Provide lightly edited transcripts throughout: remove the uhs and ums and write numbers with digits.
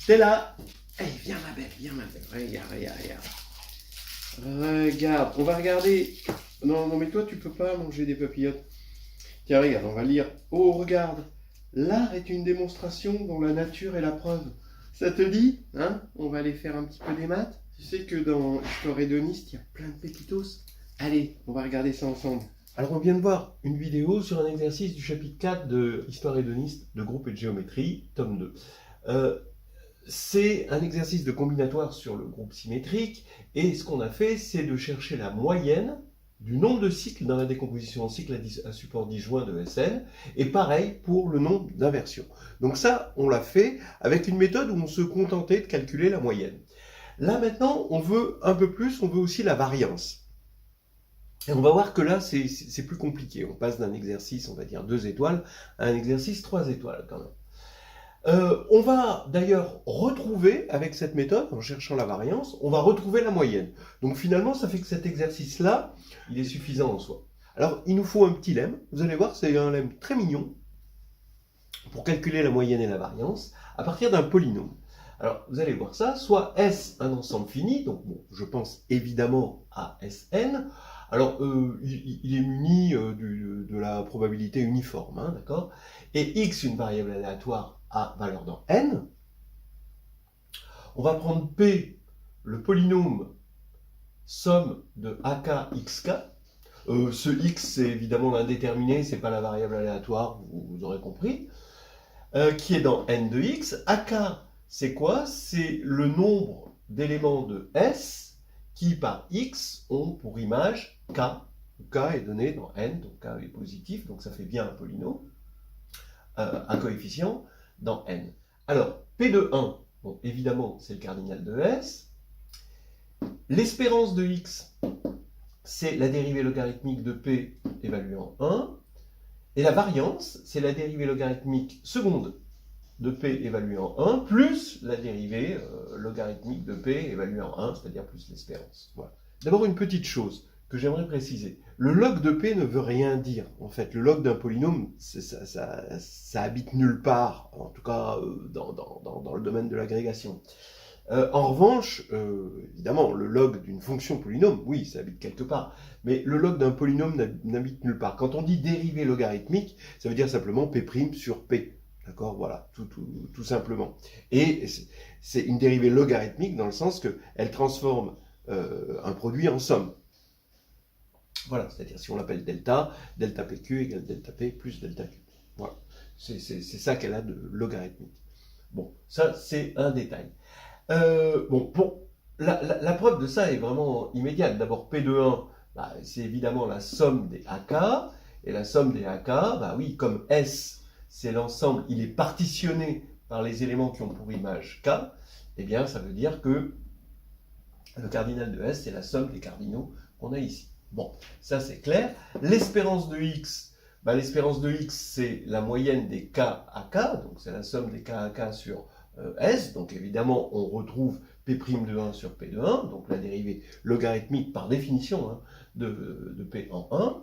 T'es là? Allez, viens ma belle, viens ma belle. Regarde, regarde, regarde. Regarde, on va regarder. Non, non, mais toi, tu peux pas manger des papillotes. Tiens, regarde, on va lire. Oh, regarde. L'art est une démonstration dont la nature est la preuve. Ça te dit? Hein? On va aller faire un petit peu des maths. Tu sais que dans Histoire hédoniste, il y a plein de pépitos. Allez, on va regarder ça ensemble. Alors, on vient de voir une vidéo sur un exercice du chapitre 4 de Histoire hédoniste de groupe et de géométrie, tome 2. C'est un exercice de combinatoire sur le groupe symétrique, et ce qu'on a fait, c'est de chercher la moyenne du nombre de cycles dans la décomposition en cycle à support disjoint de SN, et pareil pour le nombre d'inversions. Donc ça, on l'a fait avec une méthode où on se contentait de calculer la moyenne. Là maintenant, on veut un peu plus, on veut aussi la variance. Et on va voir que là, c'est plus compliqué. On passe d'un exercice, on va dire 2 étoiles, à un exercice 3 étoiles quand même. On va d'ailleurs retrouver, avec cette méthode, en cherchant la variance, on va retrouver la moyenne. Donc finalement, ça fait que cet exercice-là, il est suffisant en soi. Alors, il nous faut un petit lemme. Vous allez voir, c'est un lemme très mignon pour calculer la moyenne et la variance à partir d'un polynôme. Alors, vous allez voir ça, soit S un ensemble fini, donc bon, je pense évidemment à Sn. Alors, il est muni de la probabilité uniforme, hein, d'accord? Et X, une variable aléatoire à valeur dans N. On va prendre P, le polynôme somme de AK, XK. Ce X, c'est évidemment l'indéterminé, c'est pas la variable aléatoire, vous aurez compris. Qui est dans N de X. AK, c'est quoi? C'est le nombre d'éléments de S qui, par X, ont pour image K. K est donné dans N, donc K est positif, donc ça fait bien un polynôme, un coefficient dans N. Alors, P de 1, bon, évidemment, c'est le cardinal de S. L'espérance de X, c'est la dérivée logarithmique de P évaluée en 1. Et la variance, c'est la dérivée logarithmique seconde de P évaluée en 1, plus la dérivée logarithmique de P évaluée en 1, c'est-à-dire plus l'espérance. Voilà. D'abord, une petite chose que j'aimerais préciser. Le log de P ne veut rien dire. En fait, le log d'un polynôme, ça habite nulle part, en tout cas dans le domaine de l'agrégation. En revanche, évidemment, le log d'une fonction polynôme, oui, ça habite quelque part, mais le log d'un polynôme n'habite nulle part. Quand on dit dérivée logarithmique, ça veut dire simplement P' sur P. D'accord, voilà, tout simplement. Et c'est une dérivée logarithmique dans le sens qu'elle transforme un produit en somme. Voilà, c'est-à-dire si on l'appelle delta, delta PQ égale delta P plus delta Q. Voilà, c'est ça qu'elle a de logarithmique. Bon, ça c'est un détail. Bon, la preuve de ça est vraiment immédiate. D'abord, P de 1, bah, c'est évidemment la somme des AK, et la somme des AK, bah oui, comme S, c'est l'ensemble, il est partitionné par les éléments qui ont pour image K, eh bien, ça veut dire que le cardinal de S, c'est la somme des cardinaux qu'on a ici. Bon, ça c'est clair. L'espérance de X, bah, l'espérance de X, c'est la moyenne des K à K, donc c'est la somme des K à K sur S, donc évidemment on retrouve P' de 1 sur P de 1, donc la dérivée logarithmique par définition hein, de P en 1.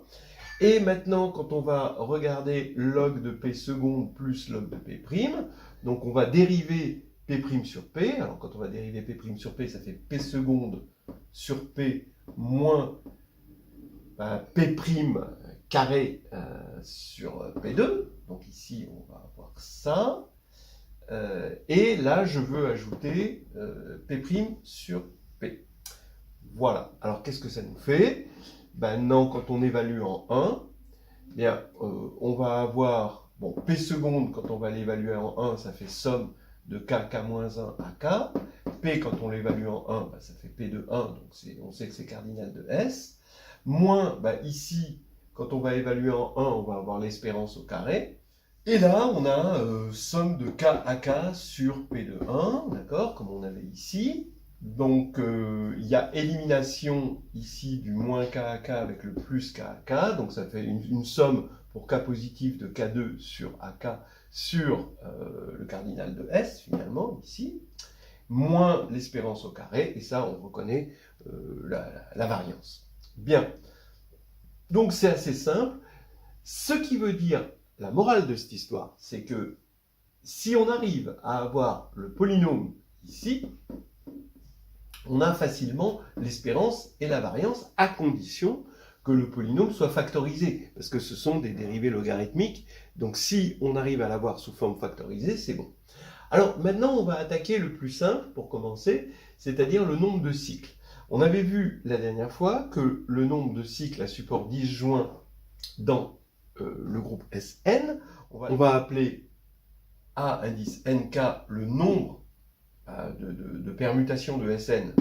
Et maintenant, quand on va regarder log de P seconde plus log de P', donc on va dériver P' sur P. Alors quand on va dériver P' sur P, ça fait P seconde sur P moins P' carré sur P2. Donc ici, on va avoir ça. Et là, je veux ajouter P' sur P. Voilà. Alors qu'est-ce que ça nous fait? Maintenant, quand on évalue en 1, eh bien, on va avoir, bon, P seconde, quand on va l'évaluer en 1, ça fait somme de K, K-1 à K. P, quand on l'évalue en 1, ça fait P de 1, donc on sait que c'est cardinal de S. Moins, ici, quand on va évaluer en 1, on va avoir l'espérance au carré. Et là, on a somme de K à K sur P de 1, d'accord, comme on avait ici. Donc, il y a élimination ici du moins K à K avec le plus K à K. Donc, ça fait une somme pour K positif de K2 sur AK sur le cardinal de S, finalement, ici. Moins l'espérance au carré. Et ça, on reconnaît la variance. Bien. Donc, c'est assez simple. Ce qui veut dire, la morale de cette histoire, c'est que si on arrive à avoir le polynôme ici, on a facilement l'espérance et la variance à condition que le polynôme soit factorisé, parce que ce sont des dérivées logarithmiques, donc si on arrive à l'avoir sous forme factorisée, c'est bon. Alors maintenant, on va attaquer le plus simple pour commencer, c'est-à-dire le nombre de cycles. On avait vu la dernière fois que le nombre de cycles à support disjoint dans le groupe Sn, on va appeler A indice nk le nombre de permutations de Sn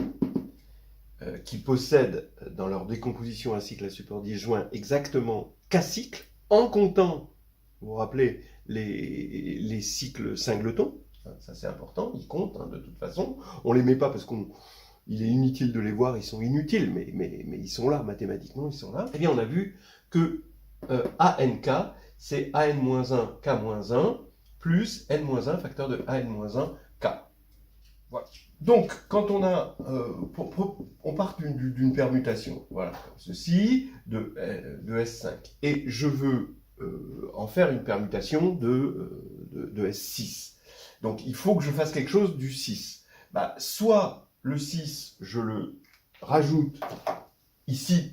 qui possèdent dans leur décomposition un cycle à support disjoint exactement k cycles, en comptant, vous vous rappelez, les cycles singletons. Ça c'est important, ils comptent de toute façon. On ne les met pas parce qu'il est inutile de les voir, ils sont inutiles, mais ils sont là, mathématiquement ils sont là. Eh bien on a vu que ANK, c'est AN-1 K-1 plus N-1 facteur de AN-1 K. Voilà. Donc, quand on a, on part d'une permutation, voilà, comme ceci, de S5, et je veux en faire une permutation de S6. Donc, il faut que je fasse quelque chose du 6. Bah, soit le 6, je le rajoute ici,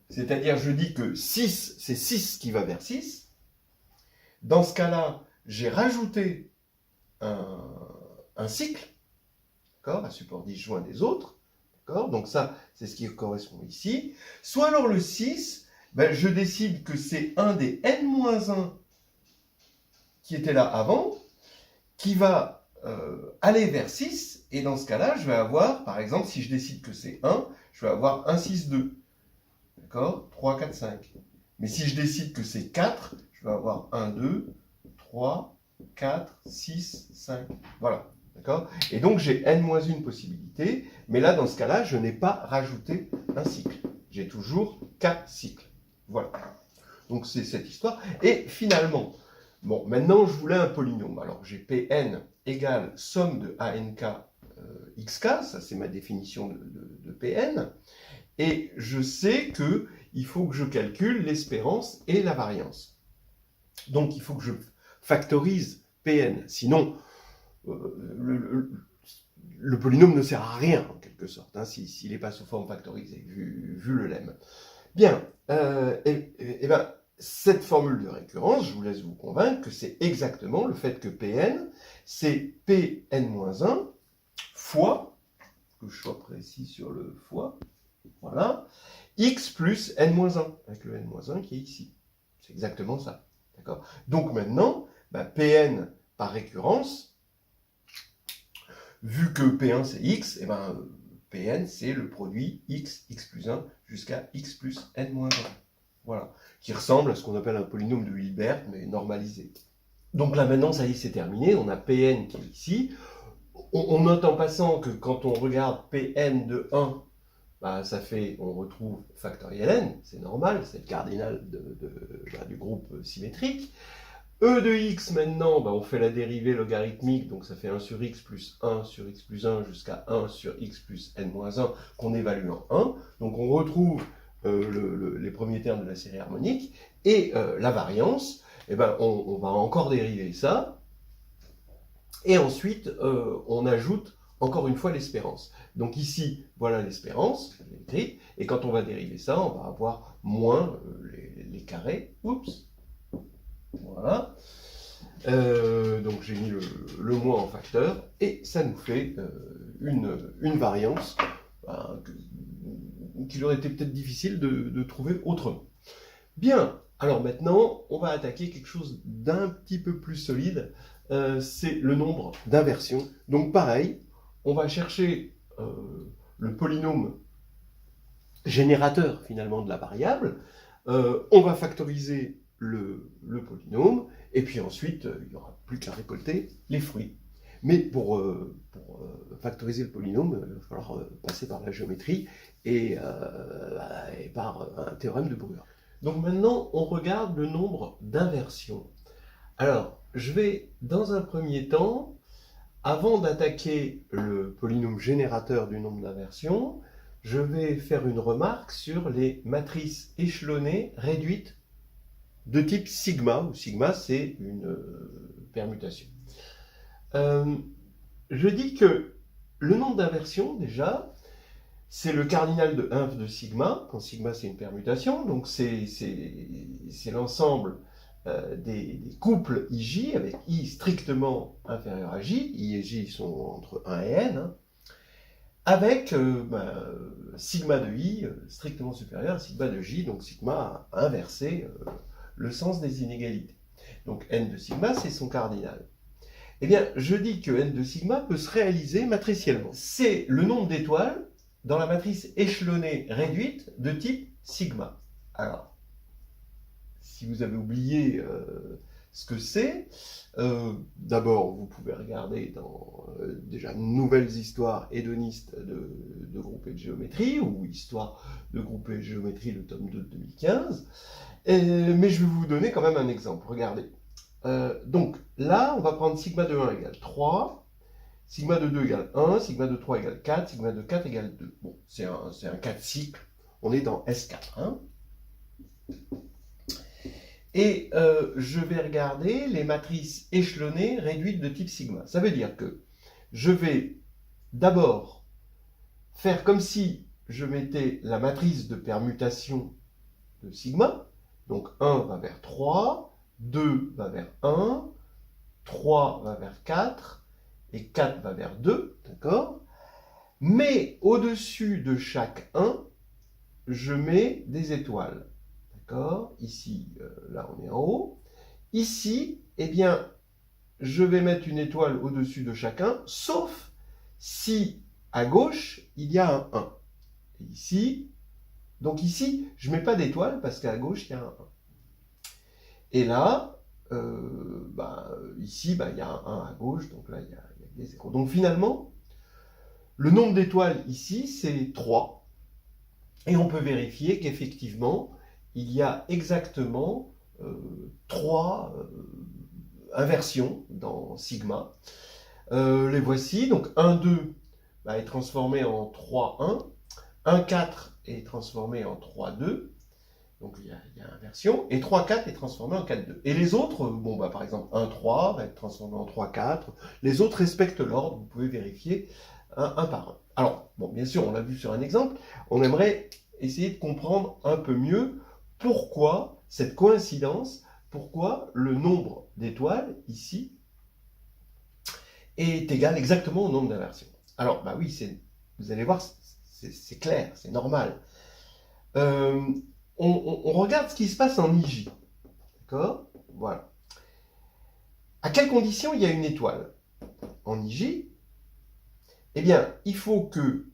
c'est-à-dire je dis que 6, c'est 6 qui va vers 6. Dans ce cas-là, j'ai rajouté un cycle, à support disjoint des autres. Donc ça, c'est ce qui correspond ici. Soit alors le 6, ben, je décide que c'est un des n-1 qui était là avant, qui va aller vers 6, et dans ce cas-là, je vais avoir, par exemple, si je décide que c'est 1, je vais avoir 1, 6, 2. D'accord ? 3, 4, 5. Mais si je décide que c'est 4, je vais avoir 1, 2, 3, 4, 6, 5. Voilà. D'accord ? Et donc, j'ai n-1 possibilité, mais là, dans ce cas-là, je n'ai pas rajouté un cycle. J'ai toujours 4 cycles. Voilà. Donc, c'est cette histoire. Et finalement, bon, maintenant, je voulais un polynôme. Alors, j'ai Pn égale somme de ANK xk, ça c'est ma définition de Pn, et je sais qu'il faut que je calcule l'espérance et la variance. Donc, il faut que je factorise Pn, sinon le polynôme ne sert à rien, en quelque sorte, s'il n'est pas sous forme factorisée, vu le lemme. Bien, et ben, cette formule de récurrence, je vous laisse vous convaincre que c'est exactement le fait que Pn, c'est Pn-1 fois, que je sois précis sur le fois, voilà, x plus n-1, avec le n-1 qui est ici. C'est exactement ça. D'accord ? Donc maintenant, ben, Pn par récurrence, vu que P1 c'est x, et ben, Pn c'est le produit x plus 1 jusqu'à x plus n-1. Voilà, qui ressemble à ce qu'on appelle un polynôme de Hilbert, mais normalisé. Donc là maintenant, ça y est, c'est terminé, on a Pn qui est ici. On note en passant que quand on regarde Pn de 1, bah, on retrouve factoriel n, c'est normal, c'est le cardinal du groupe symétrique. E de x, maintenant, bah, on fait la dérivée logarithmique, donc ça fait 1 sur x plus 1 sur x plus 1 jusqu'à 1 sur x plus n-1 qu'on évalue en 1. Donc on retrouve les premiers termes de la série harmonique, et la variance, eh ben, on va encore dériver ça, et ensuite on ajoute encore une fois l'espérance. Donc ici, voilà l'espérance, et quand on va dériver ça, on va avoir moins les carrés, oups, voilà. Donc j'ai mis le moins en facteur, et ça nous fait une variance qu'il aurait été peut-être difficile de trouver autrement. Bien, alors maintenant, on va attaquer quelque chose d'un petit peu plus solide, c'est le nombre d'inversions. Donc pareil, on va chercher le polynôme générateur finalement de la variable, on va factoriser le polynôme, et puis ensuite, il n'y aura plus qu'à récolter les fruits. Mais pour factoriser le polynôme, il va falloir passer par la géométrie et par un théorème de Brugger. Donc maintenant, on regarde le nombre d'inversions. Alors, je vais, dans un premier temps, avant d'attaquer le polynôme générateur du nombre d'inversions, je vais faire une remarque sur les matrices échelonnées réduites de type sigma, où sigma c'est permutation. Je dis que le nombre d'inversions, déjà, c'est le cardinal de 1 de sigma, quand sigma c'est une permutation, donc c'est l'ensemble des couples IJ avec I strictement inférieur à J, I et J sont entre 1 et N, hein, avec sigma de I strictement supérieur à sigma de J, donc sigma a inversé le sens des inégalités. Donc N de sigma, c'est son cardinal. Eh bien, je dis que N de sigma peut se réaliser matriciellement. C'est le nombre d'étoiles dans la matrice échelonnée réduite de type sigma. Alors, si vous avez oublié ce que c'est, d'abord, vous pouvez regarder dans déjà Nouvelles histoires hédonistes de groupés de géométrie, ou Histoire de groupés de géométrie, le tome 2 de 2015. Mais je vais vous donner quand même un exemple. Regardez. Donc là, on va prendre sigma de 1 égale 3, sigma de 2 égale 1, sigma de 3 égale 4, sigma de 4 égale 2. Bon, c'est un cas de cycle. On est dans S4. Hein. Et je vais regarder les matrices échelonnées réduites de type sigma. Ça veut dire que je vais d'abord faire comme si je mettais la matrice de permutation de sigma. Donc 1 va vers 3, 2 va vers 1, 3 va vers 4, et 4 va vers 2, d'accord? Mais au-dessus de chaque 1, je mets des étoiles, d'accord? Ici, là on est en haut. Ici, eh bien, je vais mettre une étoile au-dessus de chacun, sauf si à gauche, il y a un 1. Et ici, donc ici, je ne mets pas d'étoile parce qu'à gauche, il y a un 1. Et là, ici, il y a un 1 à gauche, donc là, il y a des zéros. Donc finalement, le nombre d'étoiles ici, c'est 3. Et on peut vérifier qu'effectivement, il y a exactement 3 inversions dans sigma. Les voici. Donc 1, 2 est transformé en 3, 1. 1, 4 est transformé en 3, 2. Donc il y a inversion, et 3, 4 est transformé en 4, 2. Et les autres, par exemple 1, 3 va être transformé en 3, 4. Les autres respectent l'ordre, vous pouvez vérifier un par un. Alors, bien sûr, on l'a vu sur un exemple, on aimerait essayer de comprendre un peu mieux pourquoi cette coïncidence, pourquoi le nombre d'étoiles ici est égal exactement au nombre d'inversions. Alors, oui, vous allez voir, c'est clair, c'est normal. On regarde ce qui se passe en IJ. D'accord? Voilà. À quelles conditions il y a une étoile en IJ? Eh bien, il faut que...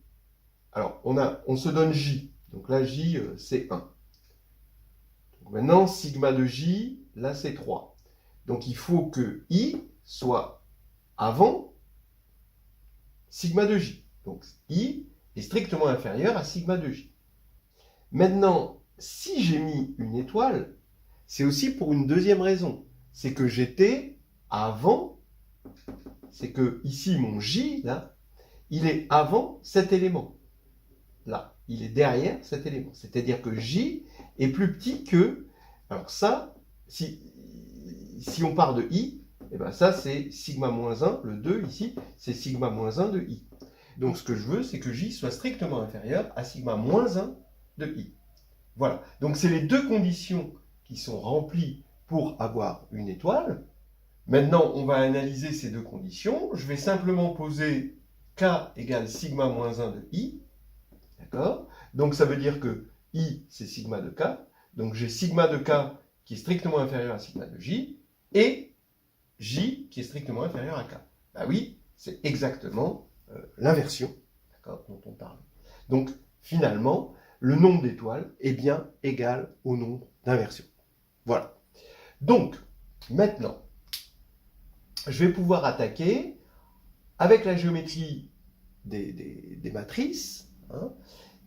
Alors, on se donne J. Donc là, J, c'est 1. Donc maintenant, sigma de J, là, c'est 3. Donc il faut que I soit avant sigma de J. Donc I est strictement inférieur à sigma de J. Maintenant, si j'ai mis une étoile, c'est aussi pour une deuxième raison. C'est que j'étais avant, c'est que ici, mon J, là, il est avant cet élément. Là, il est derrière cet élément. C'est-à-dire que J est plus petit que... Alors ça, si on part de I, ça c'est sigma moins 1, le 2 ici, c'est sigma moins 1 de I. Donc ce que je veux, c'est que J soit strictement inférieur à sigma moins 1 de I. Voilà. Donc c'est les deux conditions qui sont remplies pour avoir une étoile. Maintenant, on va analyser ces deux conditions. Je vais simplement poser K égale sigma moins 1 de I. D'accord? Donc ça veut dire que I, c'est sigma de K. Donc j'ai sigma de K qui est strictement inférieur à sigma de J, et J qui est strictement inférieur à K. Oui, c'est exactement l'inversion, d'accord, dont on parle. Donc finalement, le nombre d'étoiles est bien égal au nombre d'inversions. Voilà. Donc, maintenant, je vais pouvoir attaquer avec la géométrie des matrices, hein,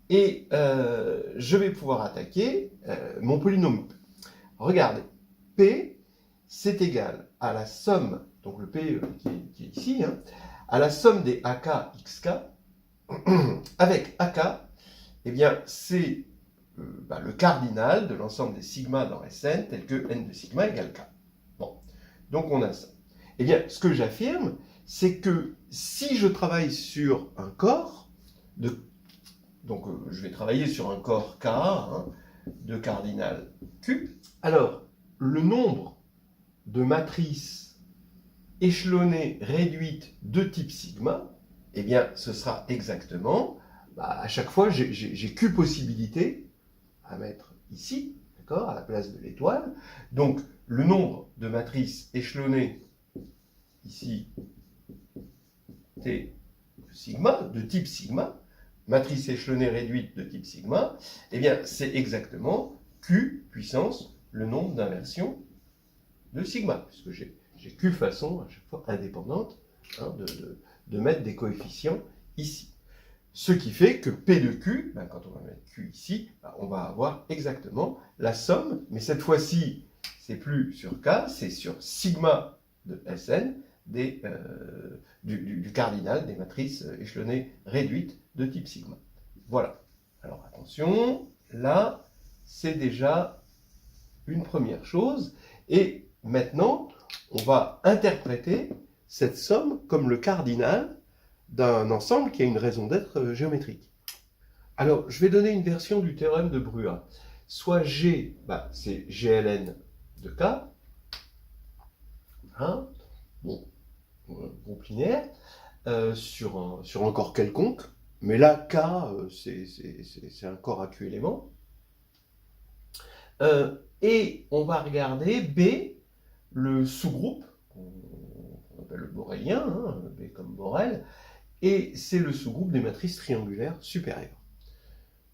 et je vais pouvoir attaquer mon polynôme. Regardez, P, c'est égal à la somme, donc le P qui est ici, hein, à la somme des AK XK, avec AK, eh bien, c'est le cardinal de l'ensemble des sigma dans Sn, tel que n de sigma égale K. Bon, donc on a ça. Eh bien, ce que j'affirme, c'est que si je travaille sur un corps, donc je vais travailler sur un corps K, hein, de cardinal Q, alors le nombre de matrices échelonnées réduites de type sigma, eh bien, ce sera exactement, à chaque fois, j'ai Q possibilités à mettre ici, d'accord, à la place de l'étoile. Donc, le nombre de matrices échelonnées, ici, T sigma, de type sigma, matrice échelonnée réduite de type sigma, eh bien, c'est exactement Q puissance le nombre d'inversions de sigma, puisque j'ai Q façon, à chaque fois indépendante, hein, de mettre des coefficients ici. Ce qui fait que P de Q, ben, quand on va mettre Q ici, ben, on va avoir exactement la somme, mais cette fois-ci, c'est plus sur K, c'est sur sigma de Sn du cardinal des matrices échelonnées réduites de type sigma. Voilà. Alors attention, là, c'est déjà une première chose. Et maintenant, on va interpréter cette somme comme le cardinal d'un ensemble qui a une raison d'être géométrique. Alors, je vais donner une version du théorème de Brua. Soit G, c'est GLN de K, hein, bon, groupe linéaire, sur un corps quelconque, mais là, K, c'est un corps à Q éléments. Et on va regarder B, le sous-groupe, qu'on appelle le borélien, hein, B comme Borel, et c'est le sous-groupe des matrices triangulaires supérieures.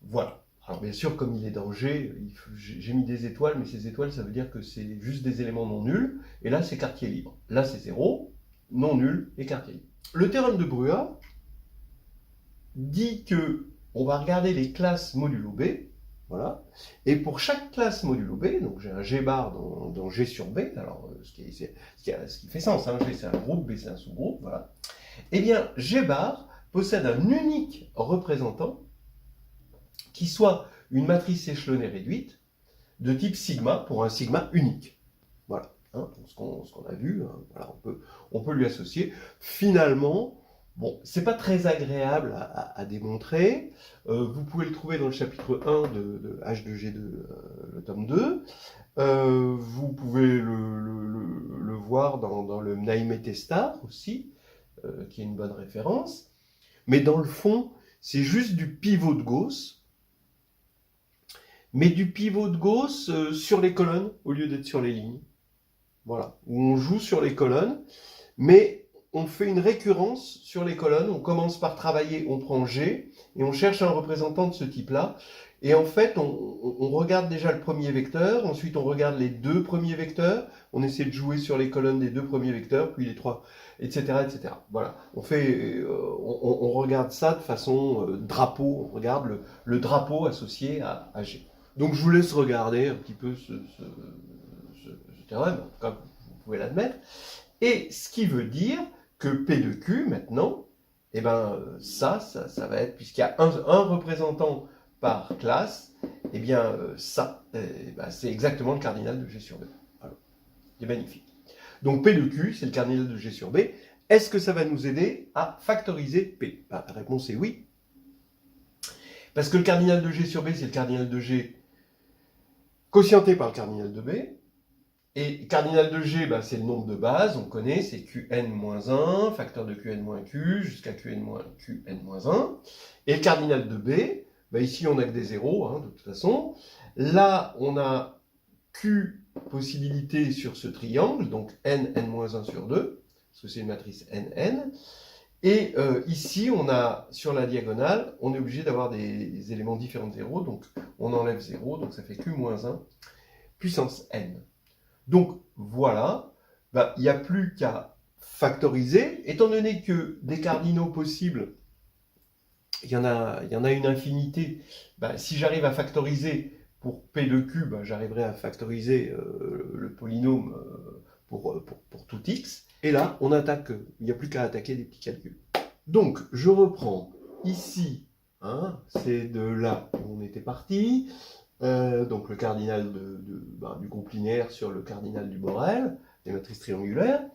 Voilà. Alors bien sûr, comme il est dans G, j'ai mis des étoiles, mais ces étoiles, ça veut dire que c'est juste des éléments non nuls, et là, c'est quartier libre. Là, c'est 0, non nul et quartier libre. Le théorème de Brua dit que on va regarder les classes modulo B, voilà, et pour chaque classe modulo B, donc j'ai un G bar dans G sur B, alors ce qui fait sens, hein, G c'est un groupe, B c'est un sous-groupe, voilà, eh bien G bar possède un unique représentant qui soit une matrice échelonnée réduite de type sigma pour un sigma unique. Voilà, hein, ce qu'on a vu, hein, voilà, on peut lui associer. Finalement, bon, c'est pas très agréable à démontrer. Vous pouvez le trouver dans le chapitre 1 de H2G2, le tome 2. Vous pouvez le voir dans le Naïm-Testar aussi, qui est une bonne référence. Mais dans le fond, c'est juste du pivot de Gauss, mais du pivot de Gauss sur les colonnes au lieu d'être sur les lignes. Voilà, où on joue sur les colonnes, mais on fait une récurrence sur les colonnes. On commence par travailler, on prend G, et on cherche un représentant de ce type-là. Et en fait, on regarde déjà le premier vecteur, ensuite on regarde les deux premiers vecteurs, on essaie de jouer sur les colonnes des deux premiers vecteurs, puis les trois, etc. etc. Voilà, on regarde ça de façon drapeau, on regarde le drapeau associé à G. Donc je vous laisse regarder un petit peu ce théorème, en tout cas vous pouvez l'admettre, et ce qui veut dire que P de Q maintenant, eh ben ça va être, puisqu'il y a un représentant par classe, eh bien c'est exactement le cardinal de G sur B. Voilà. C'est magnifique. Donc P de Q, c'est le cardinal de G sur B. Est-ce que ça va nous aider à factoriser P? La réponse est oui. Parce que le cardinal de G sur B, c'est le cardinal de G quotienté par le cardinal de B. Et cardinal de G, c'est le nombre de bases, on connaît, c'est Qn-1, facteur de Qn-Q, jusqu'à Qn-1. Et le cardinal de B, ici on n'a que des zéros, hein, de toute façon. Là, on a Q possibilités sur ce triangle, donc n-1 sur 2, parce que c'est une matrice nn. Et ici, on a, sur la diagonale, on est obligé d'avoir des éléments différents de 0, donc on enlève 0, donc ça fait Q-1 puissance n. Donc voilà, il n'y a plus qu'à factoriser, étant donné que des cardinaux possibles, il y en a une infinité, si j'arrive à factoriser pour P de Q, j'arriverai à factoriser le polynôme pour tout x. Et là, on attaque, il n'y a plus qu'à attaquer des petits calculs. Donc, je reprends ici, hein, c'est de là où on était parti. Donc le cardinal du groupe linéaire sur le cardinal du Borel, des matrices triangulaires.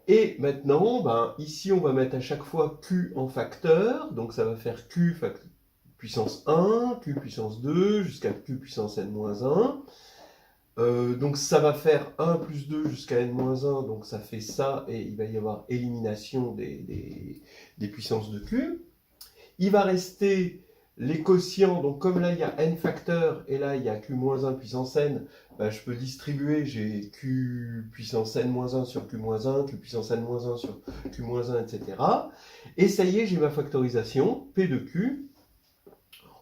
Et maintenant, ben, ici, on va mettre à chaque fois Q en facteur. Donc, ça va faire Q puissance 1, Q puissance 2, jusqu'à Q puissance n-1. Donc, ça va faire 1 plus 2 jusqu'à n-1. Donc, ça fait ça. Et il va y avoir élimination des puissances de Q. Il va rester les quotients. Donc, comme là, il y a n facteurs et là, il y a Q-1 puissance n, ben, je peux distribuer. J'ai Q puissance n-1 sur Q-1, Q puissance n-1 sur Q-1, etc. Et ça y est, j'ai ma factorisation, P de Q.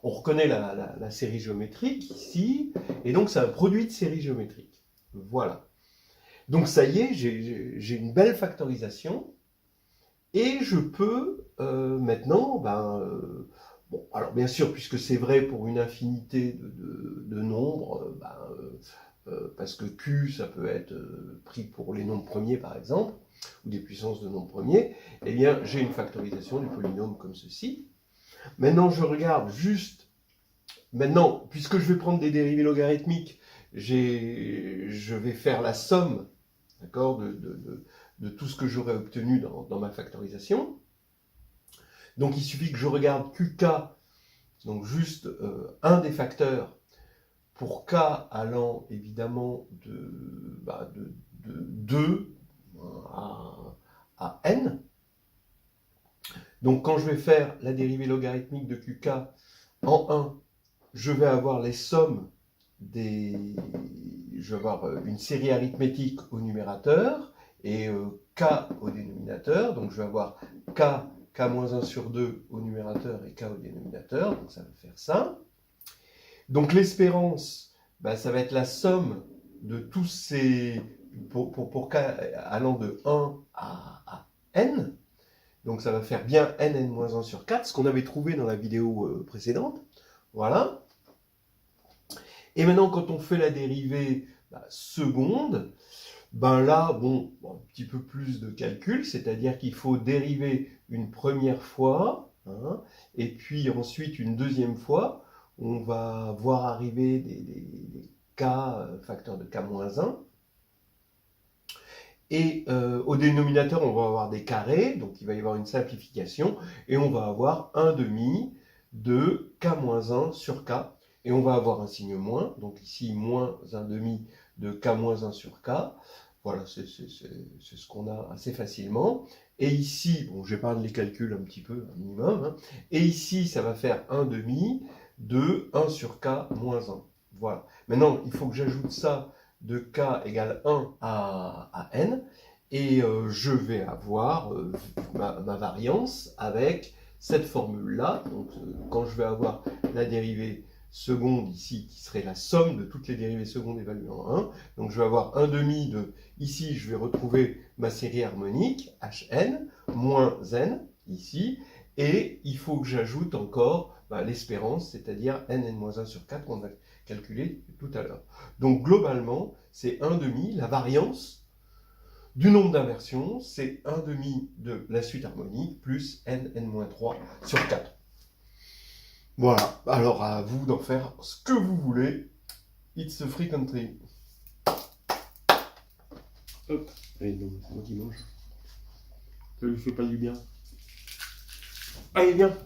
On reconnaît la série géométrique ici. Et donc, c'est un produit de série géométrique. Voilà. Donc, ça y est, j'ai une belle factorisation. Et je peux maintenant, bon, alors bien sûr, puisque c'est vrai pour une infinité de nombres, parce que Q, ça peut être pris pour les nombres premiers, par exemple, ou des puissances de nombres premiers, eh bien, j'ai une factorisation du polynôme comme ceci. Maintenant, je regarde juste, maintenant, puisque je vais prendre des dérivées logarithmiques, je vais faire la somme, d'accord, de tout ce que j'aurais obtenu dans ma factorisation. Donc, il suffit que je regarde QK, donc juste un des facteurs, pour K allant évidemment de 2 à N. Donc, quand je vais faire la dérivée logarithmique de QK en 1, je vais avoir les sommes je vais avoir une série arithmétique au numérateur et K au dénominateur. Donc, je vais avoir K-1 sur 2 au numérateur et K au dénominateur. Donc, ça va faire ça. Donc, l'espérance, ça va être la somme de tous ces... Pour K allant de 1 à N. Donc, ça va faire bien n-1 sur 4, ce qu'on avait trouvé dans la vidéo précédente. Voilà. Et maintenant, quand on fait la dérivée seconde, là, bon, un petit peu plus de calcul, c'est-à-dire qu'il faut dériver une première fois, hein, et puis ensuite une deuxième fois. On va voir arriver des K, facteurs de K-1. Et au dénominateur, on va avoir des carrés, donc il va y avoir une simplification, et on va avoir 1 demi de K-1 sur K. Et on va avoir un signe moins, donc ici moins 1 demi de K-1 sur K. Voilà, c'est ce qu'on a assez facilement. Et ici, bon, j'épargne les calculs un petit peu, un minimum. Hein. Et ici, ça va faire 1 demi de 1 sur K moins 1. Voilà. Maintenant, il faut que j'ajoute ça de K égale 1 à N. Et je vais avoir ma variance avec cette formule-là. Donc, quand je vais avoir la dérivée seconde ici, qui serait la somme de toutes les dérivées secondes évaluées en 1. Donc je vais avoir 1 demi de, ici je vais retrouver ma série harmonique, Hn, moins n, ici, et il faut que j'ajoute encore l'espérance, c'est-à-dire n-1 sur 4 qu'on a calculé tout à l'heure. Donc globalement, c'est 1 demi, la variance du nombre d'inversions, c'est 1 demi de la suite harmonique, plus n-3 sur 4. Voilà, alors à vous d'en faire ce que vous voulez. It's a free country. Hop, allez, non, c'est moi qui mange. Ça lui fait pas du bien. Allez, viens.